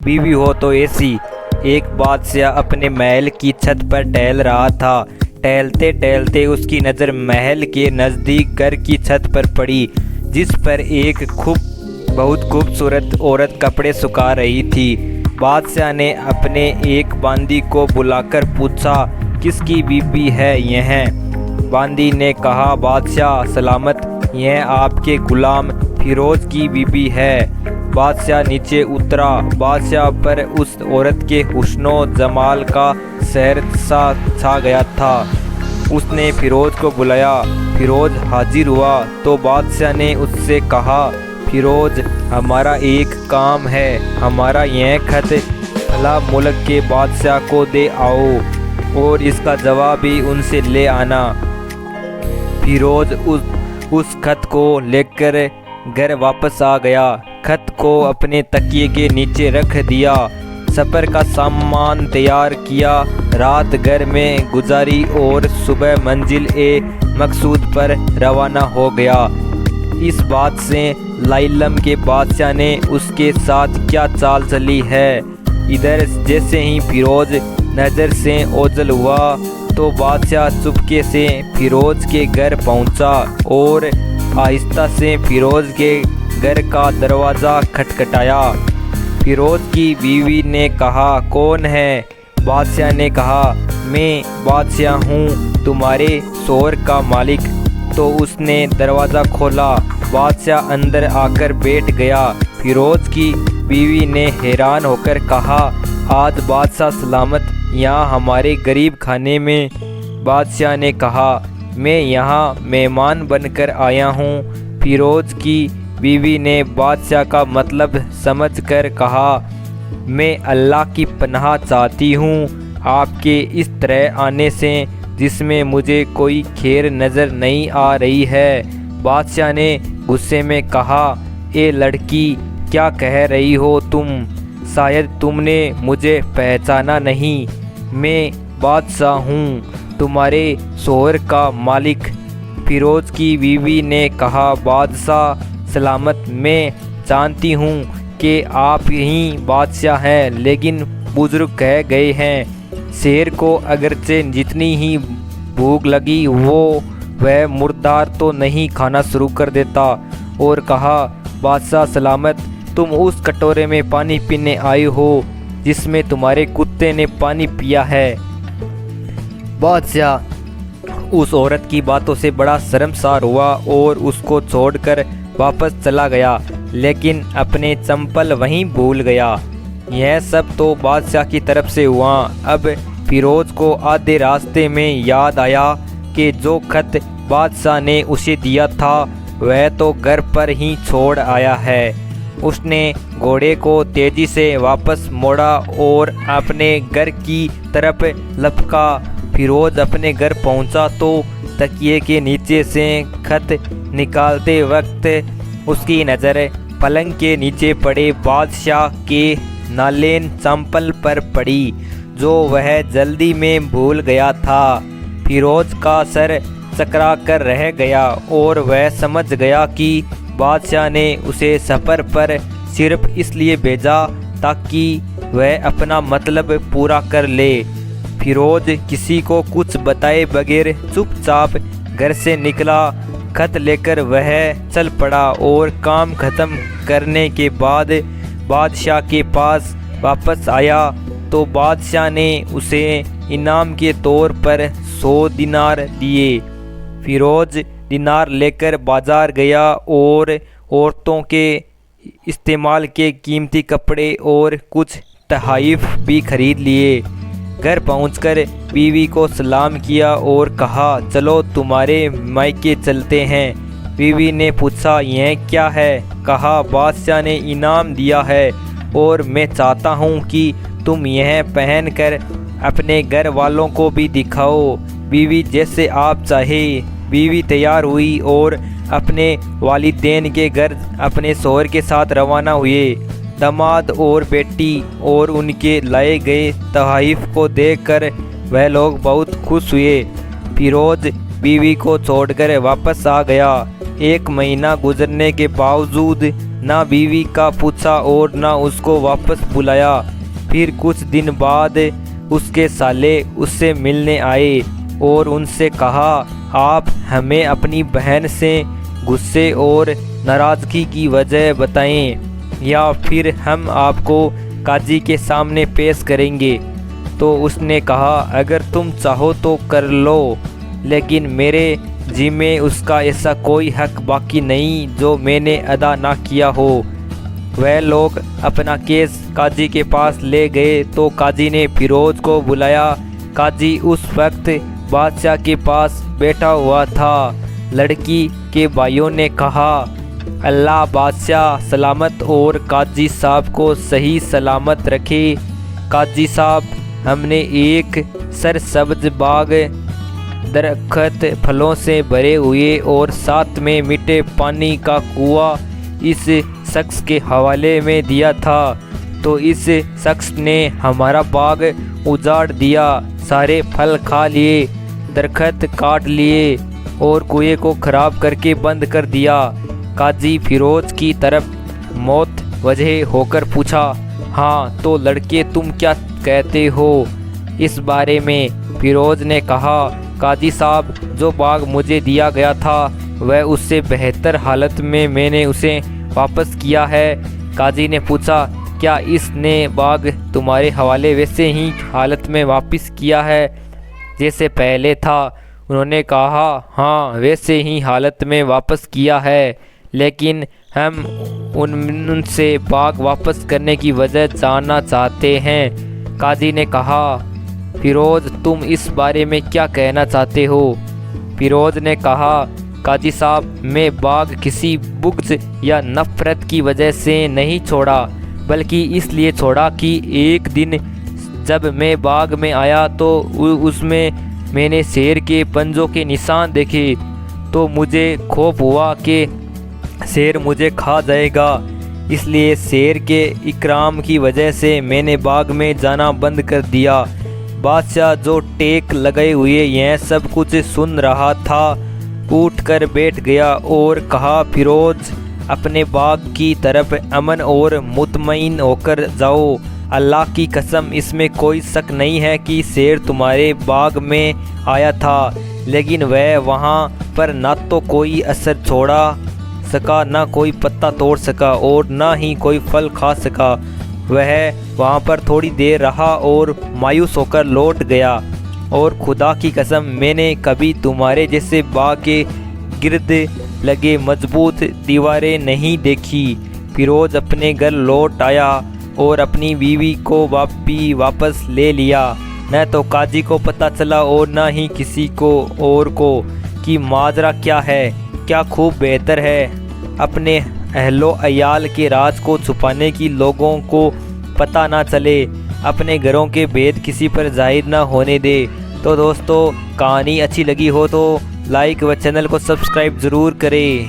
बीवी हो तो ऐसी। एक बादशाह अपने महल की छत पर टहल रहा था। टहलते टहलते उसकी नज़र महल के नज़दीक घर की छत पर पड़ी, जिस पर एक बहुत खूबसूरत औरत कपड़े सुखा रही थी। बादशाह ने अपने एक बांदी को बुलाकर पूछा, किसकी बीवी है यह? बांदी ने कहा, बादशाह सलामत, यह आपके गुलाम फिरोज की बीवी है। बादशाह नीचे उतरा। बादशाह पर उस औरत के हुस्नो जमाल का सहर सा छा गया था। उसने फिरोज को बुलाया। फिरोज हाजिर हुआ तो बादशाह ने उससे कहा, फिरोज, हमारा एक काम है। हमारा यह खत फला मुल्क के बादशाह को दे आओ और इसका जवाब भी उनसे ले आना। फिरोज उस खत को लेकर घर वापस आ गया। खत को अपने तकिए के नीचे रख दिया। सफ़र का सामान तैयार किया। रात घर में गुजारी और सुबह मंजिल ए मकसूद पर रवाना हो गया। इस बात से लाइलम के बादशाह ने उसके साथ क्या चाल चली है। इधर जैसे ही फिरोज नज़र से ओझल हुआ तो बादशाह चुपके से फिरोज के घर पहुंचा और आहिस्ता से फिरोज के घर का दरवाज़ा खटखटाया। फिरोज की बीवी ने कहा, कौन है? बादशाह ने कहा, मैं बादशाह हूँ, तुम्हारे शोहर का मालिक। तो उसने दरवाज़ा खोला। बादशाह अंदर आकर बैठ गया। फिरोज की बीवी ने हैरान होकर कहा, आज बादशाह सलामत यहाँ हमारे गरीब खाने में? बादशाह ने कहा, मैं यहाँ मेहमान बनकर आया हूँ। फिरोज की बीवी ने बादशाह का मतलब समझकर कहा, मैं अल्लाह की पनाह चाहती हूँ आपके इस तरह आने से, जिसमें मुझे कोई खैर नज़र नहीं आ रही है। बादशाह ने गुस्से में कहा, ए लड़की, क्या कह रही हो तुम? शायद तुमने मुझे पहचाना नहीं। मैं बादशाह हूँ, तुम्हारे शोहर का मालिक। फिरोज की बीवी ने कहा, बादशाह सलामत, मैं जानती हूँ कि आप ही बादशाह हैं, लेकिन बुजुर्ग कह गए हैं, शेर को अगरचे जितनी ही भूख लगी वह मुर्दार तो नहीं खाना शुरू कर देता। और कहा, बादशाह सलामत, तुम उस कटोरे में पानी पीने आई हो जिसमें तुम्हारे कुत्ते ने पानी पिया है। बादशाह उस औरत की बातों से बड़ा शर्मसार हुआ और उसको छोड़कर वापस चला गया, लेकिन अपने चंपल वहीं भूल गया। यह सब तो बादशाह की तरफ से हुआ। अब फिरोज को आधे रास्ते में याद आया कि जो खत बादशाह ने उसे दिया था वह तो घर पर ही छोड़ आया है। उसने घोड़े को तेजी से वापस मोड़ा और अपने घर की तरफ लपका। फिरोज अपने घर पहुंचा तो तकिए के नीचे से खत निकालते वक्त उसकी नज़र पलंग के नीचे पड़े बादशाह के नालेन चंपल पर पड़ी, जो वह जल्दी में भूल गया था। फिरोज का सर चकरा कर रह गया और वह समझ गया कि बादशाह ने उसे सफ़र पर सिर्फ इसलिए भेजा ताकि वह अपना मतलब पूरा कर ले। फिरोज किसी को कुछ बताए बगैर चुपचाप घर से निकला। खत लेकर वह चल पड़ा और काम खत्म करने के बाद बादशाह के पास वापस आया तो बादशाह ने उसे इनाम के तौर पर 100 दिनार दिए। फिरोज दिनार लेकर बाजार गया और औरतों के इस्तेमाल के कीमती कपड़े और कुछ तोहफ़े भी खरीद लिए। घर पहुंचकर बीवी को सलाम किया और कहा, चलो तुम्हारे मायके चलते हैं। बीवी ने पूछा, यह क्या है? कहा, बादशाह ने इनाम दिया है और मैं चाहता हूं कि तुम यह पहनकर अपने घर वालों को भी दिखाओ। बीवी, जैसे आप चाहे। बीवी तैयार हुई और अपने वालिदैन के घर अपने शौहर के साथ रवाना हुए। दामाद और बेटी और उनके लाए गए तोहफ़े को देखकर वह लोग बहुत खुश हुए। फिरोज बीवी को छोड़कर वापस आ गया। 1 महीना गुजरने के बावजूद ना बीवी का पूछा और ना उसको वापस बुलाया। फिर कुछ दिन बाद उसके साले उससे मिलने आए और उनसे कहा, आप हमें अपनी बहन से गुस्से और नाराज़गी की वजह बताएं या फिर हम आपको काजी के सामने पेश करेंगे। तो उसने कहा, अगर तुम चाहो तो कर लो, लेकिन मेरे जिम्मे उसका ऐसा कोई हक बाकी नहीं जो मैंने अदा ना किया हो। वह लोग अपना केस काजी के पास ले गए तो काजी ने फिरोज को बुलाया। काजी उस वक्त बादशाह के पास बैठा हुआ था। लड़की के भाइयों ने कहा, अल्लाह बादशाह सलामत और काजी साहब को सही सलामत रखे। काजी साहब, हमने एक सरसब्ज बाग, दरख्त फलों से भरे हुए और साथ में मीठे पानी का कुआं इस शख्स के हवाले में दिया था, तो इस शख्स ने हमारा बाग उजाड़ दिया, सारे फल खा लिए, दरख्त काट लिए और कुएं को खराब करके बंद कर दिया। काजी फिरोज की तरफ मौत वजह होकर पूछा, हाँ तो लड़के तुम क्या कहते हो इस बारे में? फिरोज ने कहा, काजी साहब, जो बाग मुझे दिया गया था वह उससे बेहतर हालत में मैंने उसे वापस किया है। काजी ने पूछा, क्या इसने बाग तुम्हारे हवाले वैसे ही हालत में वापस किया है जैसे पहले था? उन्होंने कहा, हाँ वैसे ही हालत में वापस किया है, लेकिन हम उनसे बाग वापस करने की वजह जानना चाहते हैं। काजी ने कहा, फिरोज तुम इस बारे में क्या कहना चाहते हो? फिरोज ने कहा, काजी साहब, मैं बाग किसी बुग़्ज़ या नफ़रत की वजह से नहीं छोड़ा, बल्कि इसलिए छोड़ा कि एक दिन जब मैं बाग में आया तो उसमें मैंने शेर के पंजों के निशान देखे, तो मुझे खौफ हुआ कि शेर मुझे खा जाएगा। इसलिए शेर के इकराम की वजह से मैंने बाग में जाना बंद कर दिया। बादशाह जो टेक लगाए हुए यह सब कुछ सुन रहा था, उठकर बैठ गया और कहा, फिरोज अपने बाग की तरफ अमन और मुतमईन होकर जाओ। अल्लाह की कसम, इसमें कोई शक नहीं है कि शेर तुम्हारे बाग में आया था, लेकिन वह वहाँ पर ना तो कोई असर छोड़ा सका, ना कोई पत्ता तोड़ सका और ना ही कोई फल खा सका। वह वहाँ पर थोड़ी देर रहा और मायूस होकर लौट गया। और खुदा की कसम, मैंने कभी तुम्हारे जैसे बाग के गिर्द लगे मजबूत दीवारें नहीं देखी। फिरोज अपने घर लौट आया और अपनी बीवी को वापस ले लिया। न तो काजी को पता चला और न ही किसी को और को कि माजरा क्या है। क्या खूब बेहतर है अपने अहलो अयाल के राज को छुपाने की, लोगों को पता ना चले, अपने घरों के भेद किसी पर जाहिर ना होने दे। तो दोस्तों, कहानी अच्छी लगी हो तो लाइक व चैनल को सब्सक्राइब ज़रूर करें।